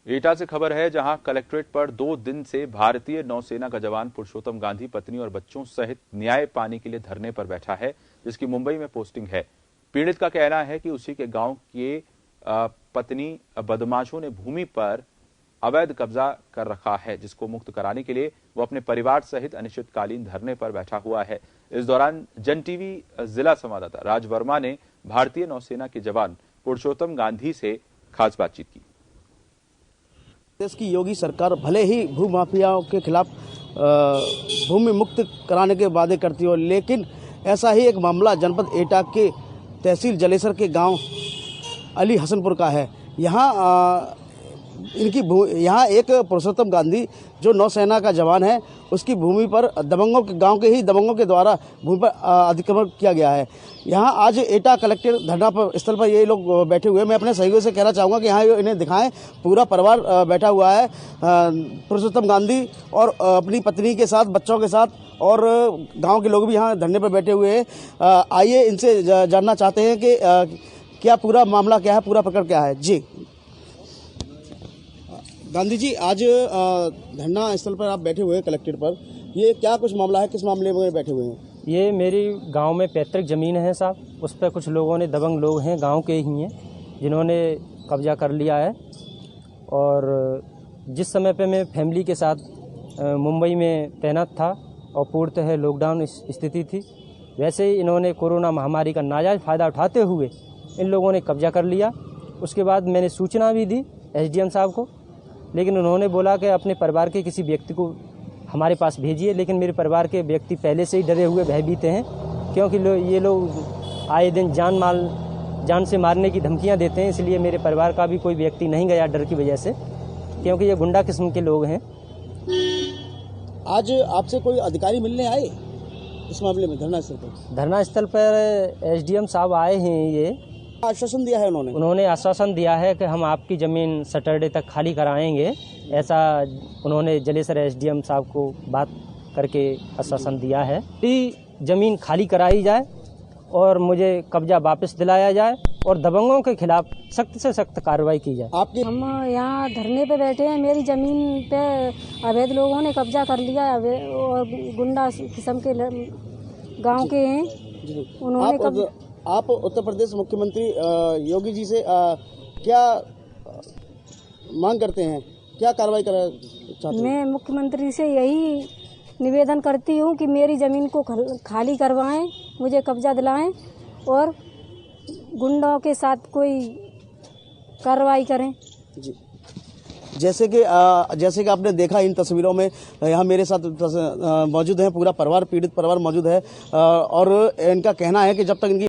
एटा से खबर है, जहां कलेक्ट्रेट पर 2 दिन से भारतीय नौसेना का जवान पुरुषोत्तम गांधी पत्नी और बच्चों सहित न्याय पाने के लिए धरने पर बैठा है, जिसकी मुंबई में पोस्टिंग है। पीड़ित का कहना है कि उसी के गांव के पत्नी बदमाशों ने भूमि पर अवैध कब्जा कर रखा है, जिसको मुक्त कराने के लिए वो अपने परिवार सहित अनिश्चितकालीन धरने पर बैठा हुआ है। इस दौरान जन टीवी जिला संवाददाता राज वर्मा ने भारतीय नौसेना के जवान पुरुषोत्तम गांधी से खास बातचीत की। देश की योगी सरकार भले ही भू माफियाओं के खिलाफ भूमि मुक्त कराने के वादे करती हो, लेकिन ऐसा ही एक मामला जनपद एटा के तहसील जलेसर के गांव अली हसनपुर का है। यहाँ एक पुरुषोत्तम गांधी जो नौसेना का जवान है, उसकी भूमि पर दबंगों के गांव के ही दबंगों के द्वारा भूमि पर अतिक्रमण किया गया है। यहाँ आज एटा कलेक्टर धरना स्थल पर ये लोग बैठे हुए हैं। मैं अपने सहयोगियों से कहना चाहूँगा कि यहाँ इन्हें दिखाएं, पूरा परिवार बैठा हुआ है पुरुषोत्तम गांधी और अपनी पत्नी के साथ, बच्चों के साथ, और गाँव के लोग भी यहाँ धरने पर बैठे हुए हैं। आइए इनसे जानना चाहते हैं कि क्या पूरा मामला क्या है, पूरा प्रकरण क्या है। जी गांधी जी, आज धरना स्थल पर आप बैठे हुए हैं कलेक्ट्रेट पर, ये क्या कुछ मामला है, किस मामले में बैठे हुए हैं? ये मेरी गांव में पैतृक ज़मीन है साहब, उस पर कुछ लोगों ने, दबंग लोग हैं गांव के ही हैं, जिन्होंने कब्जा कर लिया है। और जिस समय पे मैं फैमिली के साथ मुंबई में तैनात था और पूर्णतः लॉकडाउन स्थिति थी, वैसे ही इन्होंने कोरोना महामारी का नाजायज़ फ़ायदा उठाते हुए इन लोगों ने कब्जा कर लिया। उसके बाद मैंने सूचना भी दी SDM साहब को, लेकिन उन्होंने बोला कि अपने परिवार के किसी व्यक्ति को हमारे पास भेजिए। लेकिन मेरे परिवार के व्यक्ति पहले से ही डरे हुए भयभीत हैं, क्योंकि ये लोग आए दिन जान से मारने की धमकियां देते हैं। इसलिए मेरे परिवार का भी कोई व्यक्ति नहीं गया डर की वजह से, क्योंकि ये गुंडा किस्म के लोग हैं। आज आपसे कोई अधिकारी मिलने आए इस मामले में धरना स्थल पर? धरना स्थल पर SDM साहब आए हैं। ये आश्वासन दिया है उन्होंने आश्वासन दिया है कि हम आपकी ज़मीन सैटरडे तक खाली कराएंगे, ऐसा उन्होंने जलेसर SDM साहब को बात करके आश्वासन दिया है कि ज़मीन खाली कराई जाए और मुझे कब्जा वापस दिलाया जाए और दबंगों के खिलाफ सख्त से सख्त कार्रवाई की जाए। हम यहाँ धरने पे बैठे हैं, मेरी ज़मीन पे अवैध लोगों ने कब्जा कर लिया और गुंडा किस्म के गांव के हैं, उन्होंने आप उत्तर प्रदेश मुख्यमंत्री योगी जी से क्या मांग करते हैं, क्या कार्रवाई करना चाहते हैं? मैं मुख्यमंत्री से यही निवेदन करती हूँ कि मेरी ज़मीन को खाली करवाएं, मुझे कब्जा दिलाएं और गुंडों के साथ कोई कार्रवाई करें। जी, जैसे कि आपने देखा इन तस्वीरों में, यहाँ मेरे साथ मौजूद है पूरा परिवार, पीड़ित परिवार मौजूद है, और इनका कहना है कि जब तक इनकी